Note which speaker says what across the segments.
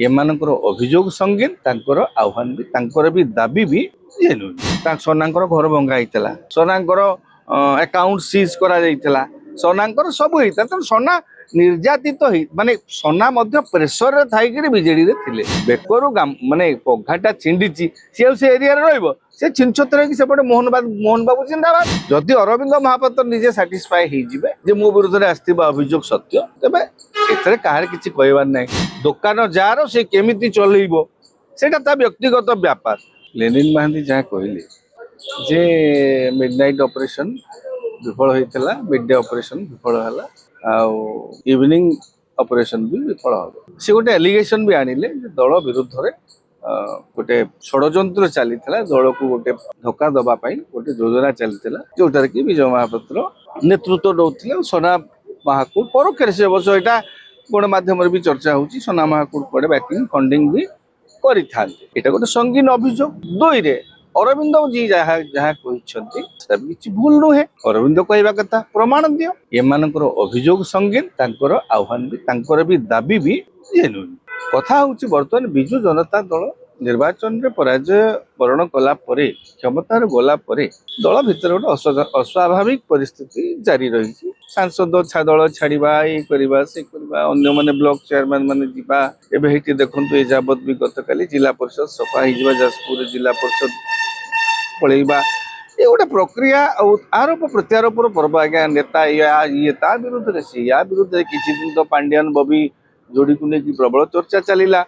Speaker 1: ଏମାନଙ୍କର ଅଭିଯୋଗ ସଙ୍ଗୀନ, ତାଙ୍କର ଆହ୍ୱାନ ବି, ତାଙ୍କର ବି ଦାବି ବି ଜେନୁଇନ୍। ସୋନାଙ୍କର ଘର ଭଙ୍ଗା ହେଇଥିଲା, ସୋନାଙ୍କର ଆକାଉଣ୍ଟ ସିଜ୍ କରାଯାଇଥିଲା, ସୋନାଙ୍କର ସବୁ ହେଇଥିଲା। ତେଣୁ ସୋନା ନିର୍ଯାତିତ ହେଇ ମାନେ ସୋନା ମଧ୍ୟ ପ୍ରେସରରେ ଥାଇକିରି ବିଜେଡିରେ ଥିଲେ। ବେକରୁ ମାନେ ପଘାଟା ଛିଣ୍ଡିଛି, ସିଏ ଆଉ ସେ ଏରିଆରେ ରହିବ? ସେ ଛିନଛତ୍ର ହେଇକି ସେପଟେ ମୋହନ ବାବୁ ଜିନ୍ଦାବାଦ। ଯଦି ଅରବିନ୍ଦ ମହାପାତ୍ର ନିଜେ ସାଟିସ୍ଫାଏ ହେଇଯିବେ ଯେ ମୋ ବିରୁଦ୍ଧରେ ଆସିଥିବା ଅଭିଯୋଗ ସତ୍ୟ, ତେବେ ଏଥିରେ କାହାର କିଛି କହିବାର ନାହିଁ। ଦୋକାନ ଯାହାର ସେ କେମିତି ଚଲେଇବ ସେଇଟା ତା ବ୍ୟକ୍ତିଗତ ବ୍ୟାପାର। ଲେନିନ୍ ମହାନ୍ତି ଯାହା କହିଲେ ଯେ ମିଡନାଇଟ୍ ଅପରେସନ ବିଫଳ ହେଇଥିଲା, ମିଡ୍ ଡେ ଅପରେସନ ବିଫଳ ହେଲା, ଆଉ ଇଭିନିଂ ଅପରେସନ ବି ବିଫଳ ହେବ। ସେ ଗୋଟେ ଆଲିଗେସନ ବି ଆଣିଲେ ଯେ ଦଳ ବିରୁଦ୍ଧରେ ଗୋଟେ ଷଡ଼ଯନ୍ତ୍ର ଚାଲିଥିଲା, ଦଳକୁ ଗୋଟେ ଧୋକା ଦେବା ପାଇଁ ଗୋଟେ ଯୋଜନା ଚାଲିଥିଲା, ଯୋଉଟାରେ କି ବିଜୟ ମହାପାତ୍ର ନେତୃତ୍ୱ ଦଉଥିଲେ। ସୋନା ମହାକୁଡ଼ ପରୋକ୍ଷରେ ସେ ଅବଶ୍ୟ ଏଇଟା ଗଣମାଧ୍ୟମରେ ବି ଚର୍ଚ୍ଚା ହଉଛି, ସୋନା ମହାକୁଡ଼ କୁଆଡେ ବ୍ୟାକିଂ ଫଣ୍ଡିଂ ବି କରିଥାନ୍ତି। ଏଇଟା ଗୋଟେ ସଙ୍ଗୀନ ଅଭିଯୋଗ। ଦୁଇରେ ଅରବିନ୍ଦ ଜୀ ଯାହା କହିଛନ୍ତି ସେଟା ବି କିଛି ଭୁଲ ନୁହେଁ। ଅରବିନ୍ଦ କହିବା କଥା ପ୍ରମାଣ ଦିଅ। ଏମାନଙ୍କର ଅଭିଯୋଗ ସଙ୍ଗୀନ, ତାଙ୍କର ଆହ୍ୱାନ ବି, ତାଙ୍କର ବି ଦାବି ବି ଜେନୁଇନ୍। କଥା ହଉଛି ବର୍ତ୍ତମାନ ବିଜୁ ଜନତା ଦଳ ନିର୍ବାଚନରେ ପରାଜୟ ବରଣ କଲା ପରେ, କ୍ଷମତାରୁ ଗଲା ପରେ ଦଳ ଭିତରେ ଗୋଟେ ଅସ୍ୱାଭାବିକ ପରିସ୍ଥିତି ଜାରି ରହିଛି। ସାଂସଦ ଦଳ ଛାଡିବା, ଇଏ କରିବା, ସେ କରିବା, ଅନ୍ୟମାନେ ବ୍ଲକ ଚେୟାରମ୍ୟାନ ମାନେ ଯିବା। ଏବେ ହେଇଠି ଦେଖନ୍ତୁ, ଏ ଯାବତ ବି ଗତକାଲି ଜିଲ୍ଲା ପରିଷଦ ସଫା ହେଇଯିବା, ଯାଜପୁର ଜିଲ୍ଲା ପରିଷଦ ପଳେଇବା, ଏ ଗୋଟେ ପ୍ରକ୍ରିୟା ଆଉ ଆରୋପ ପ୍ରତ୍ୟାରୋପର ପର୍ବ। ଆଜ୍ଞା, ନେତା ଇଏ ତା ବିରୁଦ୍ଧରେ, ସେ ୟା ବିରୁଦ୍ଧରେ। କିଛି ଦିନ ତ ପାଣ୍ଡିଆନ ବବି ଯୋଡିକୁ ନେଇକି ପ୍ରବଳ ଚର୍ଚ୍ଚା ଚାଲିଲା।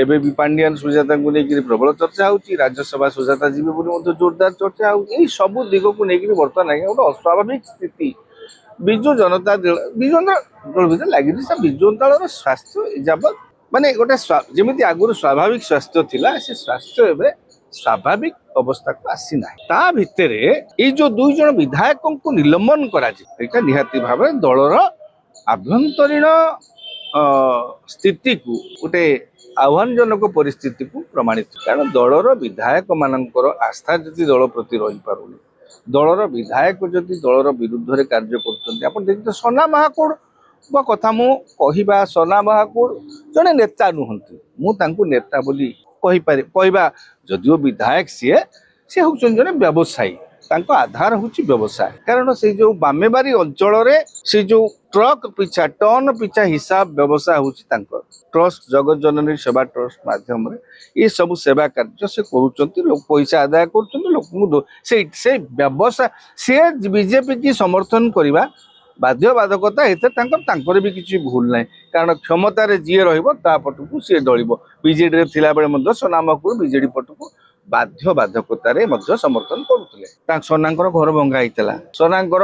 Speaker 1: ଏବେ ବି ପାଣ୍ଡିଆନ ସୁଜାତାଙ୍କୁ ନେଇକି ପ୍ରବଳ ଚର୍ଚ୍ଚା ହଉଛି। ରାଜ୍ୟସଭା ସୁଜାତା ଯିବେ ବୋଲି ମଧ୍ୟ ଜୋରଦାର ଚର୍ଚ୍ଚା ହଉଛି। ଏଇ ସବୁ ଦିଗକୁ ନେଇକି ବର୍ତ୍ତମାନ ଆଜ୍ଞା ଗୋଟେ ଅସ୍ୱାଭାବିକ ସ୍ଥିତି ବିଜୁ ଜନତା ଦଳ ଭିତରେ ଲାଗିଛି। ସେ ବିଜୁ ଜନତା ଦଳର ସ୍ୱାସ୍ଥ୍ୟ ଯାବତ ମାନେ ଗୋଟେ ଯେମିତି ଆଗରୁ ସ୍ୱାଭାବିକ ସ୍ୱାସ୍ଥ୍ୟ ଥିଲା, ସେ ସ୍ୱାସ୍ଥ୍ୟ ଏବେ ସ୍ୱାଭାବିକ ଅବସ୍ଥାକୁ ଆସିନାହିଁ। ତା ଭିତରେ ଏଇ ଯୋଉ 2 ଜଣ ବିଧାୟକଙ୍କୁ ନିଲମ୍ବନ କରାଯିବ, ଏଇଟା ନିହାତି ଭାବରେ ଦଳର ଆଭ୍ୟନ୍ତରୀଣ ସ୍ଥିତିକୁ, ଗୋଟେ ଆହ୍ୱାନଜନକ ପରିସ୍ଥିତିକୁ ପ୍ରମାଣିତ। କାରଣ ଦଳର ବିଧାୟକ ମାନଙ୍କର ଆସ୍ଥା ଯଦି ଦଳ ପ୍ରତି ରହିପାରୁନି, ଦଳର ବିଧାୟକ ଯଦି ଦଳର ବିରୁଦ୍ଧରେ କାର୍ଯ୍ୟ କରୁଛନ୍ତି, ଆପଣ ଦେଖିବେ ସୋନା ମହାକୁଡ଼ଙ୍କ କଥା ମୁଁ କହିବା, ସୋନା ମହାକୁଡ଼ ଜଣେ ନେତା ନୁହନ୍ତି। ମୁଁ ତାଙ୍କୁ ନେତା ବୋଲି କହିବା ଯଦିଓ ବିଧାୟକ ସେ ହଉଛନ୍ତି ଜଣେ ବ୍ୟବସାୟୀ। ତାଙ୍କ ଆଧାର ହଉଛି ବ୍ୟବସାୟ। କାରଣ ସେଇ ଯୋଉ ବାମେବାରୀ ଅଞ୍ଚଳରେ ସେ ଯୋଉ ଟ୍ରକ୍ ପିଛା, ଟନ ପିଛା ହିସାବ ବ୍ୟବସାୟ ହଉଛି ତାଙ୍କର। ଟ୍ରଷ୍ଟ, ଜଗତ ଜନନୀ ସେବା ଟ୍ରଷ୍ଟ ମାଧ୍ୟମରେ ଏ ସବୁ ସେବା କାର୍ଯ୍ୟ ସେ କରୁଛନ୍ତି, ପଇସା ଆଦାୟ କରୁଛନ୍ତି ଲୋକଙ୍କୁ। ସେଇ ବ୍ୟବସାୟ, ସେ ବିଜେପି କି ସମର୍ଥନ କରିବା ବାଧ୍ୟବାଧକତା, ଏଥିରେ ତାଙ୍କର ବି କିଛି ଭୁଲ ନାହିଁ। କାରଣ କ୍ଷମତାରେ ଯିଏ ରହିବ ତା ପଟକୁ ସିଏ ଦଳିବ। ବିଜେଡିରେ ଥିଲାବେଳେ ମଧ୍ୟ ସୋନା ମହାକୁଡ଼ ବିଜେଡି ପଟକୁ ବାଧ୍ୟବାଧକତାରେ ମଧ୍ୟ ସମର୍ଥନ କରୁଥିଲେ। ସୋନାଙ୍କର ଘର ଭଙ୍ଗା ହେଇଥିଲା, ସୋନାଙ୍କର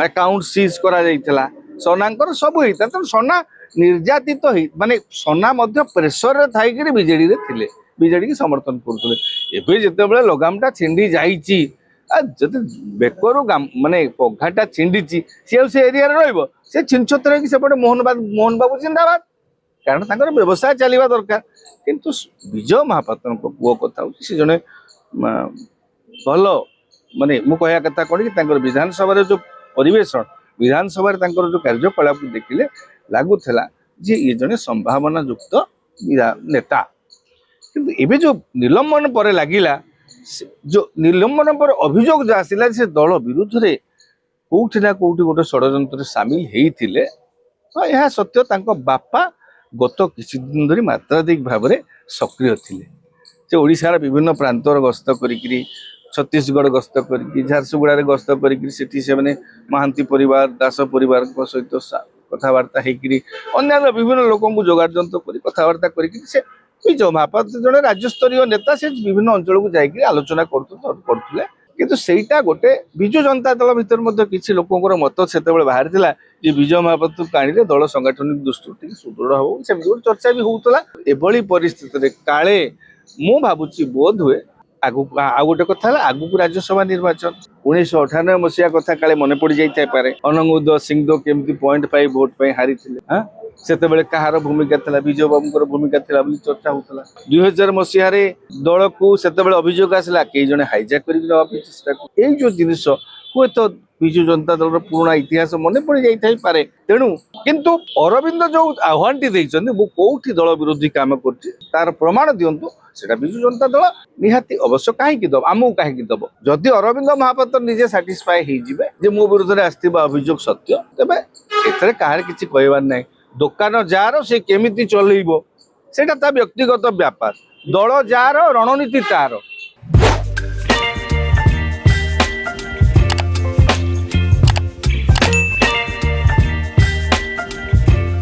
Speaker 1: ଆକାଉଣ୍ଟ ସିଜ୍ କରାଯାଇଥିଲା, ସୋନାଙ୍କର ସବୁ ହେଇଥିଲା। ତେଣୁ ସୋନା ନିର୍ଯାତିତ ମାନେ ସୋନା ମଧ୍ୟ ପ୍ରେସରରେ ଥାଇକିରି ବିଜେଡିରେ ଥିଲେ, ବିଜେଡି କି ସମର୍ଥନ କରୁଥିଲେ। ଏବେ ଯେତେବେଳେ ଲଗାମଟା ଛିଣ୍ଡି ଯାଇଛି, ଯଦି ବେକରୁ ମାନେ ପଘାଟା ଛିଣ୍ଡିଛି, ସିଏ ଆଉ ସେ ଏରିଆରେ ରହିବ? ସେ ଛିନଛତ୍ର ହେଇକି ସେପଟେ ମୋହନ ବାବୁ ଜିନ୍ଦାବାଦ। କାରଣ ତାଙ୍କର ବ୍ୟବସାୟ ଚାଲିବା ଦରକାର। କିନ୍ତୁ ବିଜୟ ମହାପାତ୍ରଙ୍କ ପୁଅ କଥା ହଉଛି, ସେ ଜଣେ ଭଲ, ମାନେ ମୁଁ କହିବା କଥା କଣ କି, ତାଙ୍କର ବିଧାନସଭାରେ ଯୋଉ ପରିବେଶ, ବିଧାନସଭାରେ ତାଙ୍କର ଯୋଉ କାର୍ଯ୍ୟକଳାପ ଦେଖିଲେ ଲାଗୁଥିଲା ଯେ ଇଏ ଜଣେ ସମ୍ଭାବନା ଯୁକ୍ତ ନେତା। କିନ୍ତୁ ଏବେ ଯୋଉ ନିଲମ୍ବନ ପରେ ଲାଗିଲା, ଯୋଉ ନିଲମ୍ବନ ପରେ ଅଭିଯୋଗ ଯୋଉ ଆସିଲା, ସେ ଦଳ ବିରୁଦ୍ଧରେ କୋଉଠି ନା କୋଉଠି ଗୋଟେ ଷଡ଼ଯନ୍ତ୍ରରେ ସାମିଲ ହେଇଥିଲେ। ତ ଏହା ସତ୍ୟ, ତାଙ୍କ ବାପା ଗତ କିଛି ଦିନ ଧରି ମାତ୍ରାଧିକ ଭାବରେ ସକ୍ରିୟ ଥିଲେ। ସେ ଓଡ଼ିଶାର ବିଭିନ୍ନ ପ୍ରାନ୍ତର ଗସ୍ତ କରିକିରି, ଛତିଶଗଡ଼ ଗସ୍ତ କରିକି, ଝାରସୁଗୁଡ଼ାରେ ଗସ୍ତ କରିକି, ସେଠି ସେମାନେ ମହାନ୍ତି ପରିବାର, ଦାସ ପରିବାରଙ୍କ ସହିତ କଥାବାର୍ତ୍ତା ହେଇକିରି, ଅନ୍ୟାନ୍ୟ ବିଭିନ୍ନ ଲୋକଙ୍କୁ ଯୋଗାଡ଼ ଯନ୍ତ୍ର କରି କଥାବାର୍ତ୍ତା କରିକି, ସେ ବିଜୟ ମହାପାତ୍ର ଜଣେ ରାଜ୍ୟସ୍ତରୀୟ ନେତା, ସେ ବିଭିନ୍ନ ଅଞ୍ଚଳକୁ ଯାଇକି ଆଲୋଚନା କରୁଥିଲେ। କିନ୍ତୁ ସେଇଟା ଗୋଟେ ବିଜୁ ଜନତା ଦଳ ଭିତରେ ମଧ୍ୟ କିଛି ଲୋକଙ୍କର ମତ ସେତେବେଳେ ବାହାରିଥିଲା ଯେ ବିଜୟ ମହାପାତ୍ରକୁ ଆଣିଲେ ଦଳ ସାଂଗଠନିକ ଦୃଷ୍ଟିରୁ ଟିକେ ସୁଦୃଢ଼ ହବ, ସେମିତି ଗୋଟେ ଚର୍ଚ୍ଚା ବି ହଉଥିଲା। ଏଭଳି ପରିସ୍ଥିତିରେ କାଳେ ମୁଁ ଭାବୁଛି ବୋଧ ହୁଏ ଆଗକୁ, ଆଉ ଗୋଟେ କଥା ହେଲା ଆଗକୁ ରାଜ୍ୟସଭା ନିର୍ବାଚନ, 1998 ମସିହା କଥା କାଳେ ମନେ ପଡି ଯାଇଥାଇପାରେ। ଅନଙ୍ଗ ସିଂହଦେଓ କେମିତି 0.5 ଭୋଟ ପାଇଁ ହାରିଥିଲେ। ସେତେବେଳେ କାହାର ଭୂମିକା ଥିଲା? ବିଜୟ ବାବୁଙ୍କର ଭୂମିକା ଥିଲା ବୋଲି ଚର୍ଚ୍ଚା ହଉଥିଲା। 2000 ମସିହାରେ ଦଳକୁ ସେତେବେଳେ ଅଭିଯୋଗ ଆସିଲା କେହି ଜଣେ ହାଇଜାକ୍ କରିକି ନେବା ପାଇଁ ଚେଷ୍ଟା। ଏଇ ଯୋଉ ଜିନିଷ ହୁଏତ ବିଜୁ जनता दल पुराणा इतिहास मन पड़ जापे तेणु किंतु अरविंद जो आह्वान देइछन्ति मु कोठी दल विरोधी काम करछि तार प्रमाण दियंतु सेटा बिजु जनता दल निहाती अवश्य कहीं दब आमको कहीं दब जदि अरविंद महापात्र निजे साटिस्फाई हो जे मो विरोध में आसथिबा अभियोग सत्य तेबे एथरे काहर किछि कहबार नै दुकान जार से केमिति चलैबो सेटा ता व्यक्तिगत व्यापार दल जार रणनीति तार